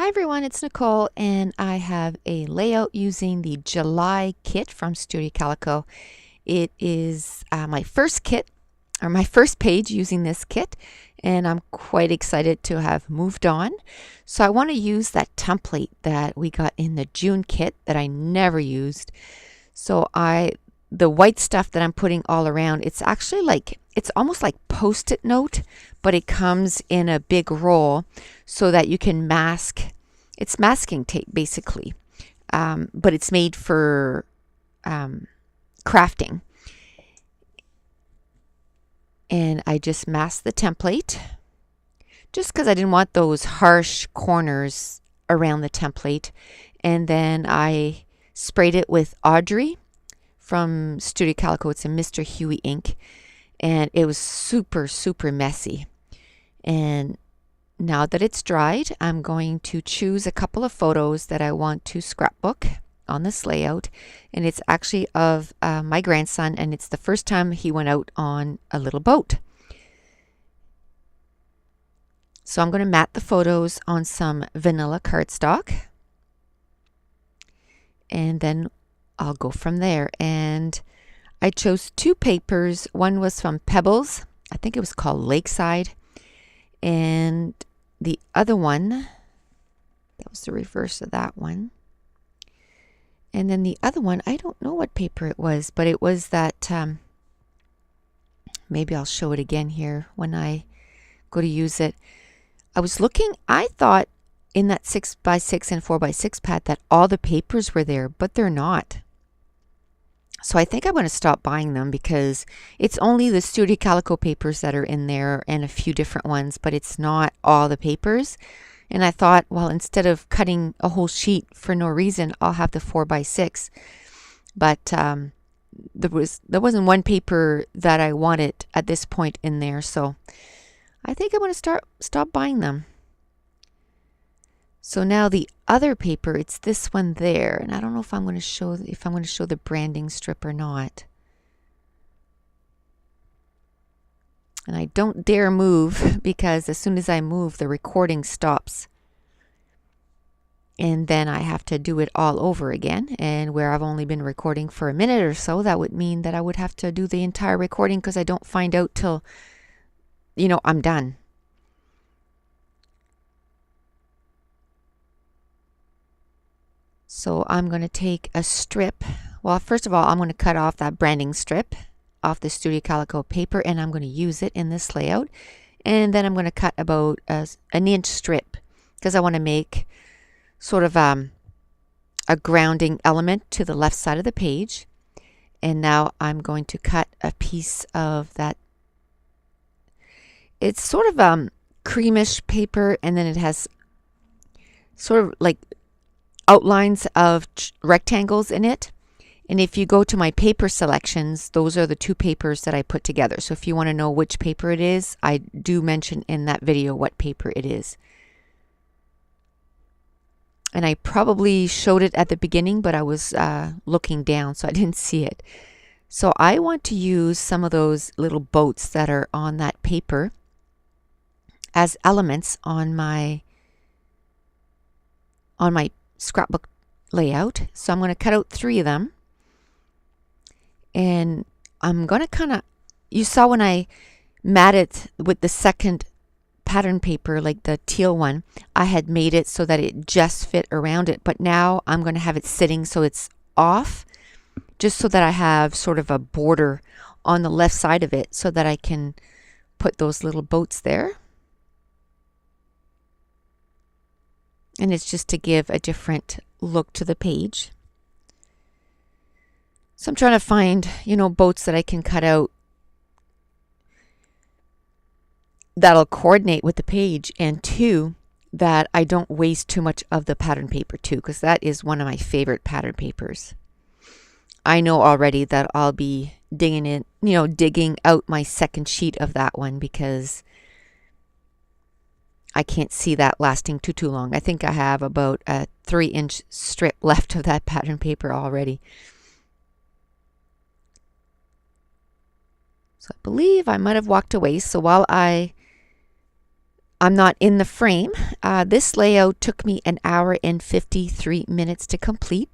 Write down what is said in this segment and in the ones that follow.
Hi everyone, it's Nicole and I have a layout using the July kit from Studio Calico. It is my first kit or my first page using this kit, and I'm quite excited to have moved on. So I want to use that template that we got in the June kit that I never used. So the white stuff that I'm putting all around, it's actually it's almost like post-it note, but it comes in a big roll so that you can mask. It's masking tape basically, but it's made for crafting. And I just masked the template just because I didn't want those harsh corners around the template. And then I sprayed it with Audrey from Studio Calico. It's a Mr. Huey ink, and it was super messy. And now that it's dried, I'm going to choose a couple of photos that I want to scrapbook on this layout, and it's actually of my grandson, and it's the first time he went out on a little boat. So I'm going to mat the photos on some vanilla cardstock, and then I'll go from there. And I chose two papers. One was from Pebbles. I think it was called Lakeside. And the other one, that was the reverse of that one. And then the other one, I don't know what paper it was, but it was that, maybe I'll show it again here when I go to use it. I was looking, I thought in that 6x6 and 4x6 pad that all the papers were there, but they're not. So I think I'm going to stop buying them because it's only the Studio Calico papers that are in there and a few different ones, but it's not all the papers. And I thought, well, instead of cutting a whole sheet for no reason, I'll have the 4x6. But there wasn't one paper that I wanted at this point in there, so I think I'm going to stop buying them. So now the other paper, it's this one there, and I don't know if I'm going to show the branding strip or not. And I don't dare move because as soon as I move, the recording stops. And then I have to do it all over again. And where I've only been recording for a minute or so, that would mean that I would have to do the entire recording because I don't find out till, I'm done. So I'm going to take a strip. Well, first of all, I'm going to cut off that branding strip off the Studio Calico paper, and I'm going to use it in this layout. And then I'm going to cut about an inch strip because I want to make sort of a grounding element to the left side of the page. And now I'm going to cut a piece of that. It's sort of creamish paper, and then it has sort of like outlines of rectangles in it. And if you go to my paper selections, those are the two papers that I put together. So if you want to know which paper it is, I do mention in that video what paper it is. And I probably showed it at the beginning, but I was looking down, so I didn't see it. So I want to use some of those little boats that are on that paper as elements on my scrapbook layout. So I'm going to cut out 3 of them, and I'm going to you saw when I matted with the second pattern paper, like the teal one, I had made it so that it just fit around it, but now I'm going to have it sitting so it's off, just so that I have sort of a border on the left side of it so that I can put those little boats there. And it's just to give a different look to the page. So I'm trying to find, boats that I can cut out that'll coordinate with the page, and 2, that I don't waste too much of the pattern paper too, because that is one of my favorite pattern papers. I know already that I'll be digging out my second sheet of that one because I can't see that lasting too long. I think I have about a 3-inch strip left of that pattern paper already. So I believe I might have walked away. So while I I'm not in the frame. This layout took me an hour and 53 minutes to complete.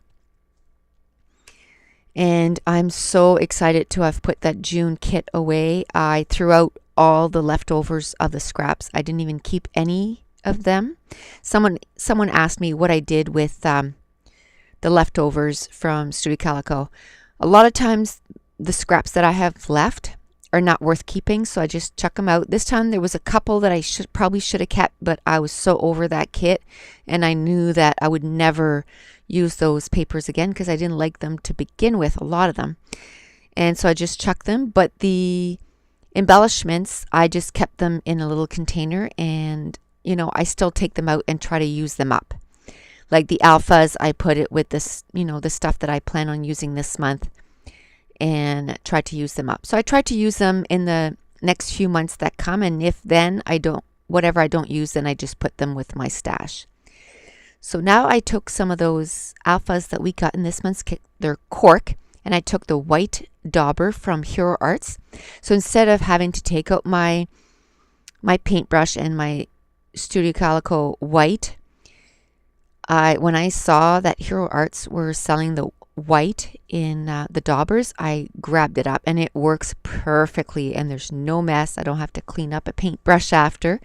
And I'm so excited to have put that June kit away. I threw out all the leftovers of the scraps. I didn't even keep any of them. Someone asked me what I did with the leftovers from Studio Calico. A lot of times the scraps that I have left are not worth keeping, so I just chuck them out. This time there was a couple that I probably should have kept, but I was so over that kit and I knew that I would never use those papers again because I didn't like them to begin with, a lot of them. And so I just chucked them, but the embellishments, I just kept them in a little container, and I still take them out and try to use them up. Like the alphas, I put it with this, the stuff that I plan on using this month, and try to use them up. So I try to use them in the next few months that come, and if then whatever I don't use, then I just put them with my stash. So now I took some of those alphas that we got in this month's kit, they're cork, and I took the white dauber from Hero Arts. So instead of having to take out my paintbrush and my Studio Calico white, when I saw that Hero Arts were selling the white in the daubers, I grabbed it up, and it works perfectly, and there's no mess. I don't have to clean up a paintbrush after.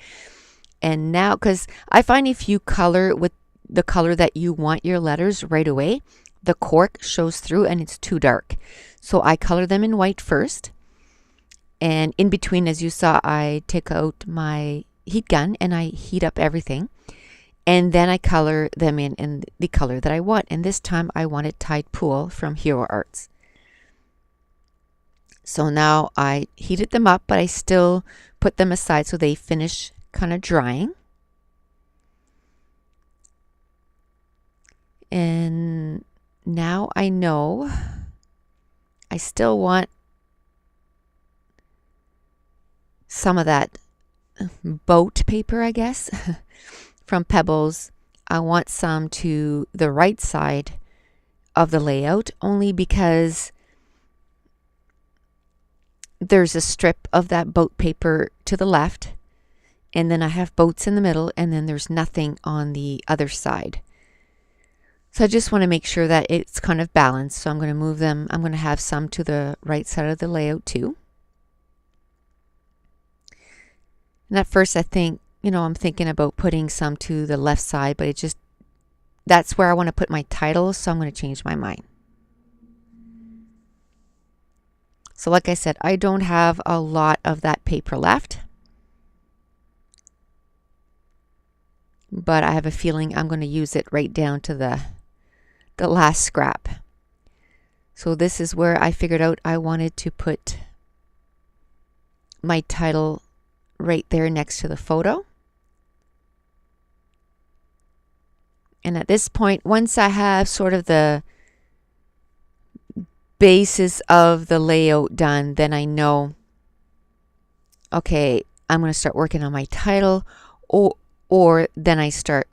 And now, because I find if you color with the color that you want your letters right away, the cork shows through and it's too dark. So I color them in white first, and in between, as you saw, I take out my heat gun and I heat up everything. And then I color them in the color that I want. And this time I wanted Tide Pool from Hero Arts. So now I heated them up, but I still put them aside so they finish kind of drying. And now I know I still want some of that boat paper, I guess. From Pebbles. I want some to the right side of the layout, only because there's a strip of that boat paper to the left, and then I have boats in the middle, and then there's nothing on the other side. So I just want to make sure that it's kind of balanced. So I'm going to move them. I'm going to have some to the right side of the layout too. And at first I think, I'm thinking about putting some to the left side, but that's where I want to put my title, so I'm going to change my mind. So like I said, I don't have a lot of that paper left, but I have a feeling I'm going to use it right down to the last scrap. So this is where I figured out I wanted to put my title right there next to the photo. And at this point, once I have sort of the basis of the layout done, then I know, okay, I'm going to start working on my title, or then I start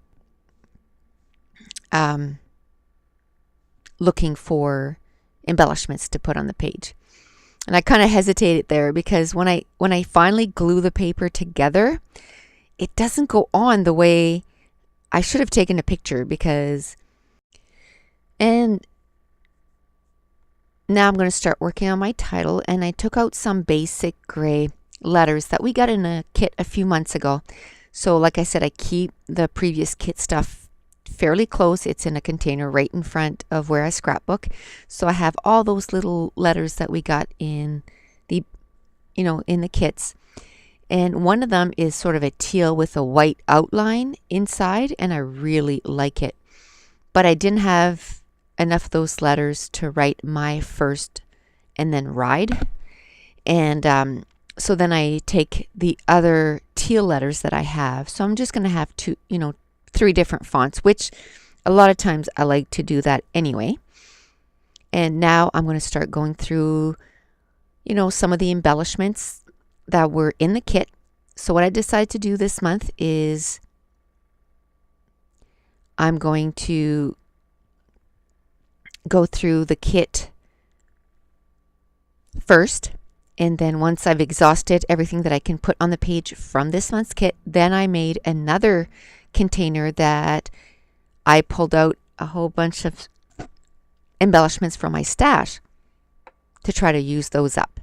looking for embellishments to put on the page. And I kind of hesitated there because when I finally glue the paper together, it doesn't go on the way I should have taken a picture and now I'm going to start working on my title, and I took out some basic gray letters that we got in a kit a few months ago. So like I said, I keep the previous kit stuff fairly close. It's in a container right in front of where I scrapbook. So I have all those little letters that we got in the kits. And one of them is sort of a teal with a white outline inside, and I really like it. But I didn't have enough of those letters to write my first and then ride. And so then I take the other teal letters that I have. So I'm just going to have three different fonts, which a lot of times I like to do that anyway. And now I'm going to start going through, some of the embellishments that were in the kit. So what I decided to do this month is I'm going to go through the kit first And then once I've exhausted everything that I can put on the page from this month's kit, then I made another container that I pulled out a whole bunch of embellishments from my stash to try to use those up.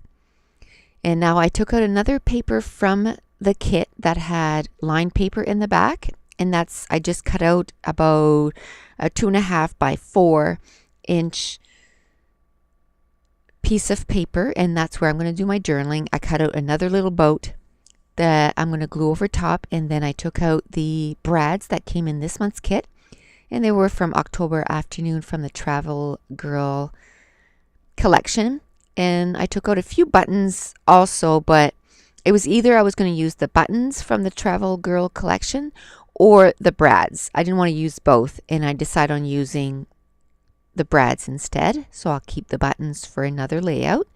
And now I took out another paper from the kit that had lined paper in the back, and I just cut out about a 2.5 by 4 inch piece of paper, and that's where I'm going to do my journaling. I cut out another little boat that I'm going to glue over top, and then I took out the brads that came in this month's kit, and they were from October Afternoon from the Travel Girl collection. And I took out a few buttons also, but it was either I was going to use the buttons from the Travel Girl collection or the brads. I didn't want to use both, and I decided on using the brads instead. So I'll keep the buttons for another layout.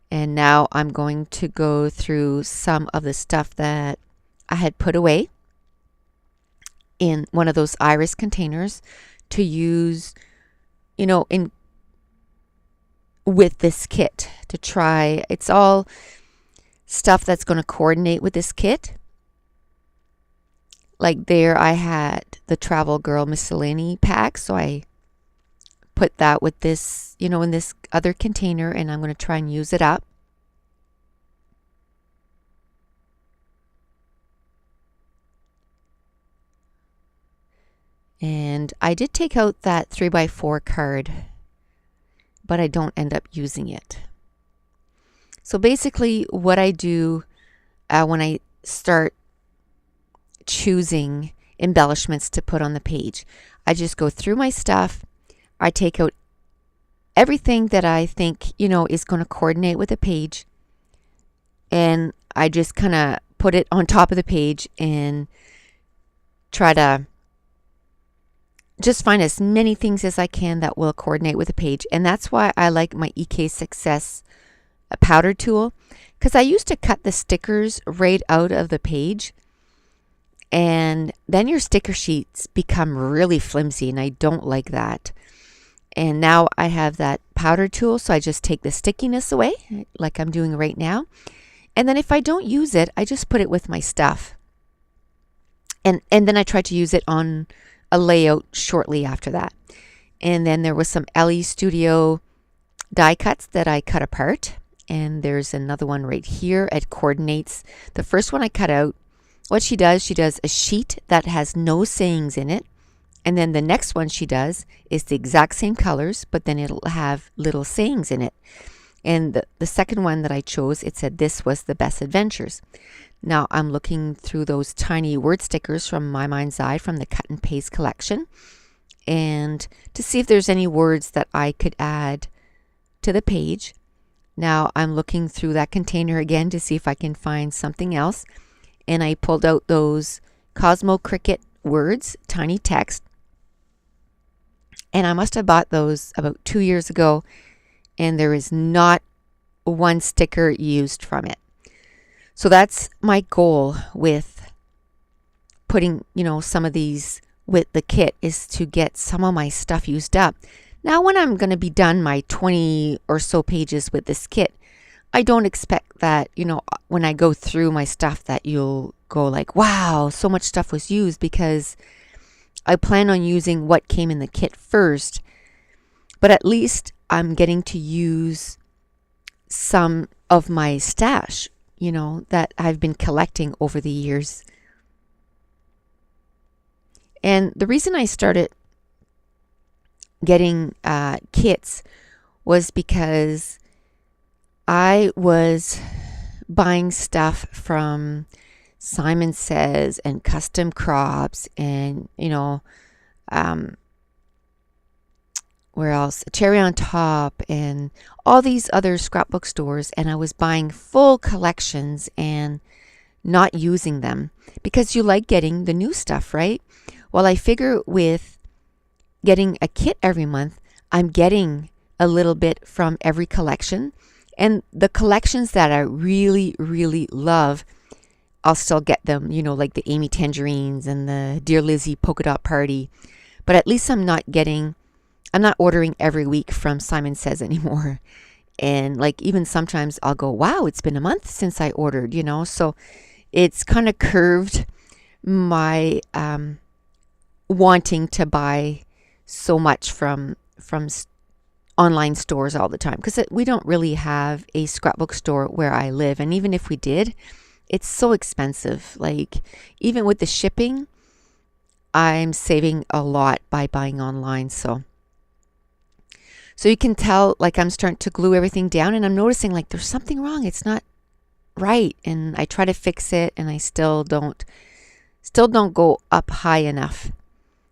And now I'm going to go through some of the stuff that I had put away in one of those iris containers to use, with this kit to try. It's all stuff that's going to coordinate with this kit. Like there I had the Travel Girl Miscellany pack, so I put that with this, in this other container, and I'm going to try and use it up. And I did take out that 3x4 card, but I don't end up using it. So basically what I do when I start choosing embellishments to put on the page, I just go through my stuff. I take out everything that I think, is going to coordinate with the page, and I just kind of put it on top of the page and try to just find as many things as I can that will coordinate with the page. And that's why I like my EK Success powder tool, because I used to cut the stickers right out of the page, and then your sticker sheets become really flimsy, and I don't like that. And now I have that powder tool, so I just take the stickiness away like I'm doing right now, and then if I don't use it, I just put it with my stuff, and then I try to use it on a layout shortly after that. And then there was some LE Studio die cuts that I cut apart, and there's another one right here. It coordinates. The first one I cut out, what she does a sheet that has no sayings in it, and then the next one she does is the exact same colors, but then it'll have little sayings in it. And the second one that I chose, it said this was the best adventures. Now I'm looking through those tiny word stickers from My Mind's Eye from the Cut and Paste collection, and to see if there's any words that I could add to the page. Now I'm looking through that container again to see if I can find something else, and I pulled out those Cosmo Cricket words, tiny text, and I must have bought those about 2 years ago, and there is not one sticker used from it. So that's my goal with putting, some of these with the kit, is to get some of my stuff used up. Now, when I'm going to be done my 20 or so pages with this kit, I don't expect that, when I go through my stuff that you'll go like, wow, so much stuff was used, because I plan on using what came in the kit first. But at least I'm getting to use some of my stash, that I've been collecting over the years. And the reason I started getting kits was because I was buying stuff from Simon Says and Custom Crops and, where else? Cherry on Top and all these other scrapbook stores, and I was buying full collections and not using them, because you like getting the new stuff, right? Well, I figure with getting a kit every month, I'm getting a little bit from every collection, and the collections that I really, really love, I'll still get them, like the Amy Tangerines and the Dear Lizzie Polka Dot Party, but at least I'm not ordering every week from Simon Says anymore. And like even sometimes I'll go, wow, it's been a month since I ordered, so it's kind of curved my wanting to buy so much from online stores all the time, because we don't really have a scrapbook store where I live, and even if we did, it's so expensive. Like even with the shipping, I'm saving a lot by buying online. So you can tell, like, I'm starting to glue everything down, and I'm noticing like there's something wrong. It's not right, and I try to fix it, and I still don't go up high enough.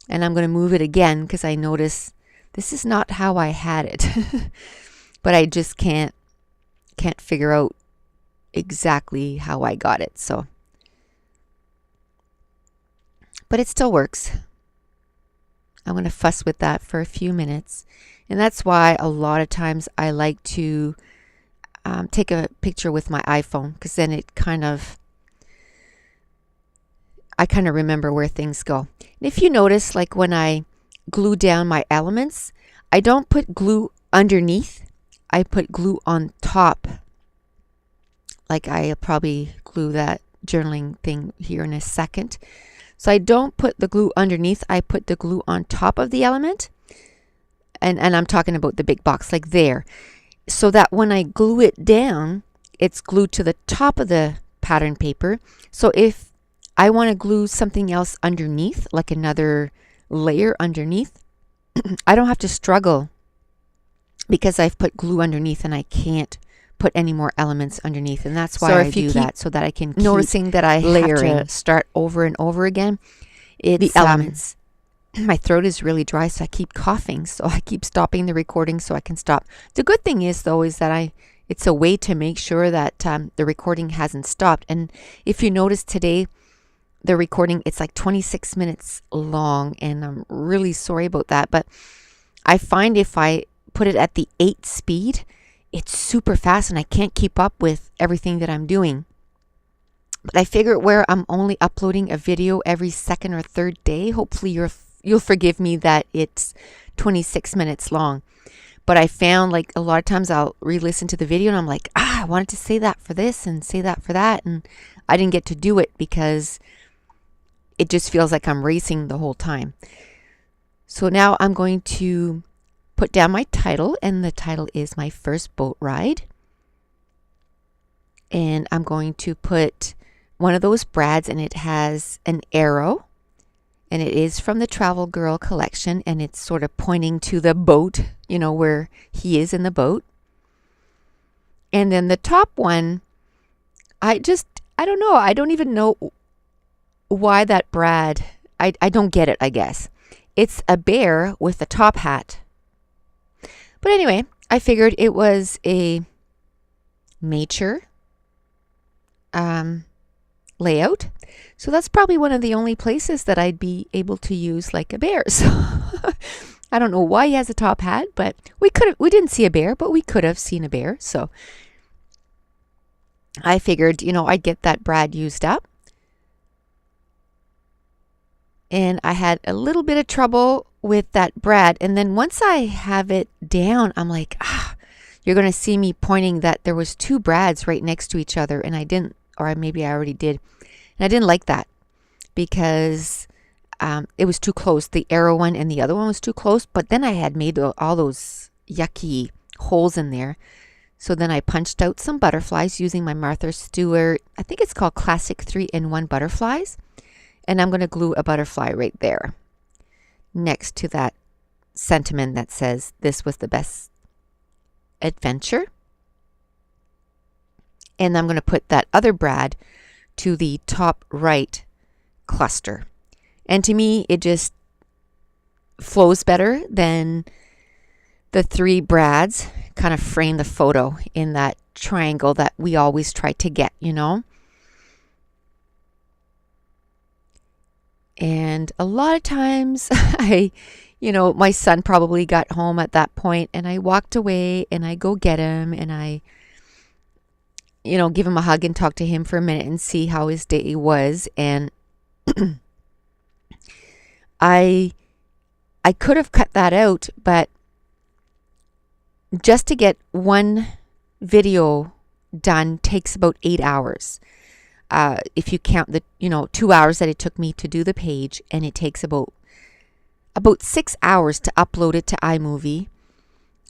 And I'm going to move it again because I notice this is not how I had it. But I just can't figure out exactly how I got it. So, but it still works. I'm going to fuss with that for a few minutes. And that's why a lot of times I like to take a picture with my iPhone, because then I kind of remember where things go. And if you notice, like when I glue down my elements, I don't put glue underneath. I put glue on top. Like I'll probably glue that journaling thing here in a second. So I don't put the glue underneath. I put the glue on top of the element. And I'm talking about the big box, like there. So that when I glue it down, it's glued to the top of the pattern paper. So if I want to glue something else underneath, like another layer underneath, I don't have to struggle, because I've put glue underneath and I can't put any more elements underneath. And that's why I do that, so that I can keep noticing that I layering. Have to start over and over again. It's the elements. My throat is really dry, so I keep coughing. So I keep stopping the recording so I can stop. The good thing is, though, is that it's a way to make sure that the recording hasn't stopped. And if you notice today, the recording, it's like 26 minutes long, and I'm really sorry about that. But I find if I put it at the 8 speed, it's super fast and I can't keep up with everything that I'm doing. But I figure where I'm only uploading a video every second or third day, hopefully you'll forgive me that it's 26 minutes long. But I found like a lot of times I'll re-listen to the video and I'm like, I wanted to say that for this and say that for that, and I didn't get to do it because it just feels like I'm racing the whole time. So now I'm going to put down my title, and the title is My First Boat Ride. And I'm going to put one of those brads, and it has an arrow, and it is from the Travel Girl collection, and it's sort of pointing to the boat, where he is in the boat. And then the top one, I don't know. I don't even know why that brad, I don't get it, I guess. It's a bear with a top hat. But anyway, I figured it was a nature layout. So that's probably one of the only places that I'd be able to use like a bear. So I don't know why he has a top hat, but we didn't see a bear, but we could have seen a bear. So I figured, I'd get that brad used up. And I had a little bit of trouble with that brad. And then once I have it down, I'm like, you're going to see me pointing that there was 2 brads right next to each other. And I didn't, or maybe I already did. And I didn't like that because it was too close. The arrow one and the other one was too close. But then I had made all those yucky holes in there. So then I punched out some butterflies using my Martha Stewart, I think it's called Classic 3-in-1 butterflies. And I'm going to glue a butterfly right there next to that sentiment that says, this was the best adventure. And I'm going to put that other brad to the top right cluster. And to me, it just flows better than the 3 brads kind of frame the photo in that triangle that we always try to get, And a lot of times my son probably got home at that point, and I walked away and I go get him and I, give him a hug and talk to him for a minute and see how his day was. And I could have cut that out, but just to get one video done takes about 8 hours. If you count the 2 hours that it took me to do the page, and it takes about 6 hours to upload it to iMovie,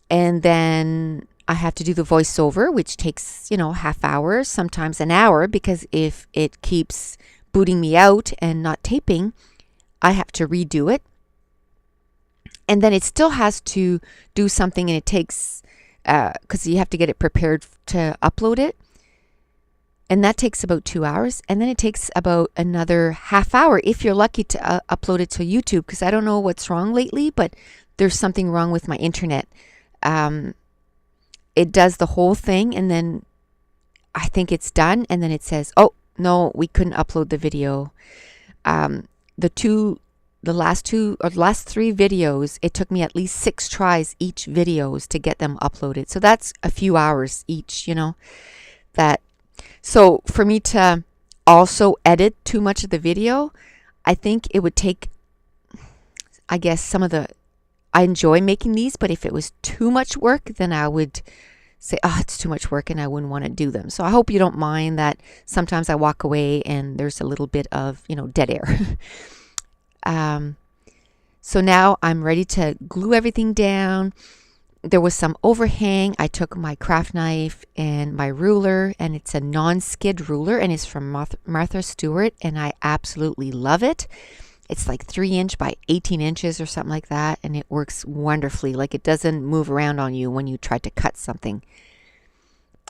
and then I have to do the voiceover, which takes half hour, sometimes an hour, because if it keeps booting me out and not taping, I have to redo it. And then it still has to do something, and it takes because you have to get it prepared to upload it. And that takes about 2 hours. And then it takes about another half hour if you're lucky to upload it to YouTube, because I don't know what's wrong lately, but there's something wrong with my internet. It does the whole thing, and then I think it's done, and then it says, oh, no, we couldn't upload the video. The last 3 videos, it took me at least 6 tries each videos to get them uploaded. So that's a few hours each, that. So for me to also edit too much of the video, I think it would take, I guess, I enjoy making these, but if it was too much work, then I would say, oh, it's too much work, and I wouldn't want to do them. So I hope you don't mind that sometimes I walk away and there's a little bit of, dead air. So now I'm ready to glue everything down. There was some overhang. I took my craft knife and my ruler, and it's a non-skid ruler, and it's from Martha Stewart, and I absolutely love it. It's like 3 inch by 18 inches or something like that, and it works wonderfully. Like, it doesn't move around on you when you try to cut something.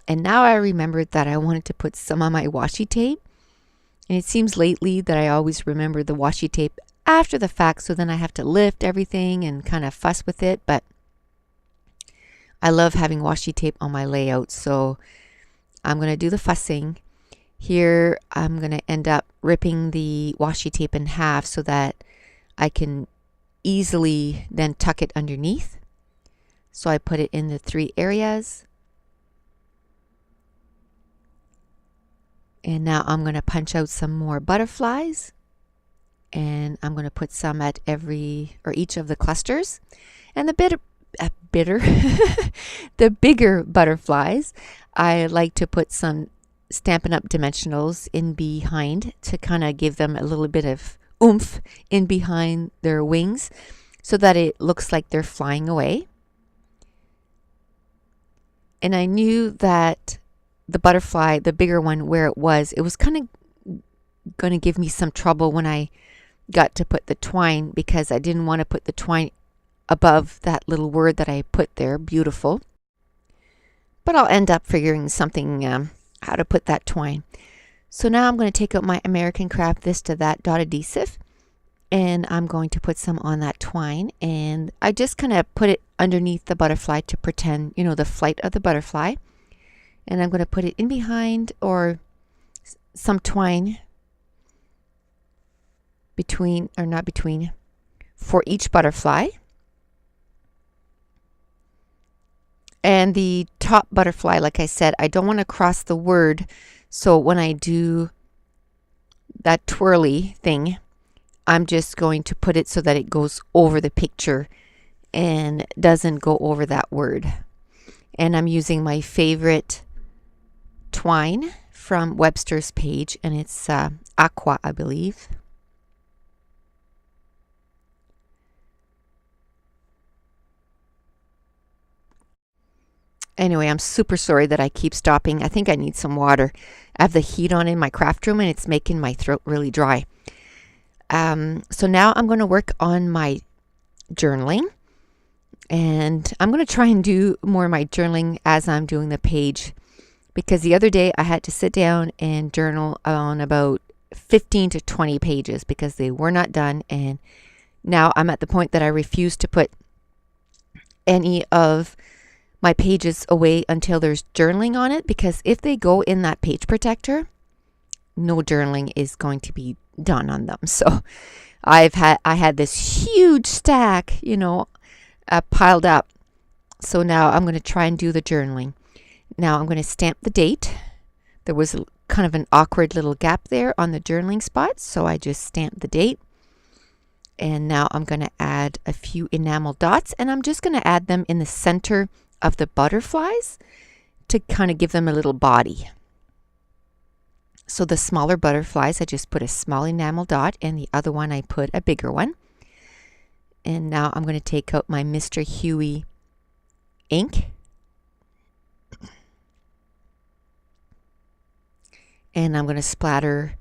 And now I remembered that I wanted to put some on my washi tape, and it seems lately that I always remember the washi tape after the fact, so then I have to lift everything and kind of fuss with it. But I love having washi tape on my layout, so I'm going to do the fussing. Here I'm going to end up ripping the washi tape in half so that I can easily then tuck it underneath. So I put it in the 3 areas. And now I'm going to punch out some more butterflies, and I'm going to put some at each of the clusters. And the the bigger butterflies, I like to put some Stampin' Up! Dimensionals in behind to kind of give them a little bit of oomph in behind their wings so that it looks like they're flying away. And I knew that the butterfly, the bigger one, where it was kind of going to give me some trouble when I got to put the twine, because I didn't want to put the twine above that little word that I put there, beautiful. But I'll end up figuring something how to put that twine. So now I'm going to take out my American Craft This to That dot adhesive, and I'm going to put some on that twine, and I just kind of put it underneath the butterfly to pretend, the flight of the butterfly. And I'm going to put it in behind, or some twine between, or not between, for each butterfly. And the top butterfly, like I said, I don't want to cross the word. So when I do that twirly thing, I'm just going to put it so that it goes over the picture and doesn't go over that word. And I'm using my favorite twine from Webster's Page, and it's Aqua, I believe. Anyway, I'm super sorry that I keep stopping. I think I need some water. I have the heat on in my craft room, and it's making my throat really dry. So now I'm going to work on my journaling, and I'm going to try and do more of my journaling as I'm doing the page, because the other day I had to sit down and journal on about 15 to 20 pages because they were not done, and now I'm at the point that I refuse to put any of my pages away until there's journaling on it, because if they go in that page protector, no journaling is going to be done on them. So I had this huge stack, piled up. So now I'm going to try and do the journaling. Now I'm going to stamp the date. There was kind of an awkward little gap there on the journaling spot, so I just stamped the date. And now I'm going to add a few enamel dots, and I'm just going to add them in the center of the butterflies to kind of give them a little body. So the smaller butterflies, I just put a small enamel dot, and the other one I put a bigger one. And now I'm going to take out my Mr. Huey ink. And I'm going to splatter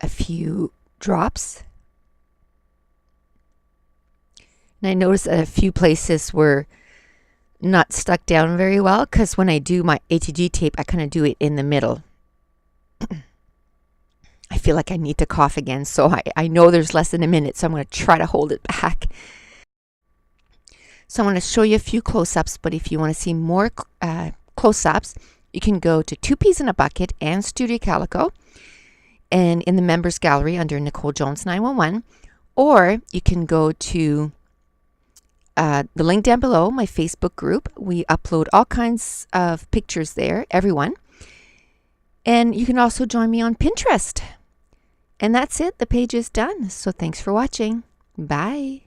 a few drops. And I noticed that a few places were not stuck down very well, because when I do my ATG tape, I kind of do it in the middle. I feel like I need to cough again, so I know there's less than a minute, so I'm going to try to hold it back. So I'm going to show you a few close-ups, but if you want to see more close-ups, you can go to 2 Peas in a Bucket and Studio Calico, and in the members gallery under Nicole Jones 911, or you can go to the link down below, my Facebook group. We upload all kinds of pictures there, everyone. And you can also join me on Pinterest. And that's it. The page is done. So thanks for watching. Bye.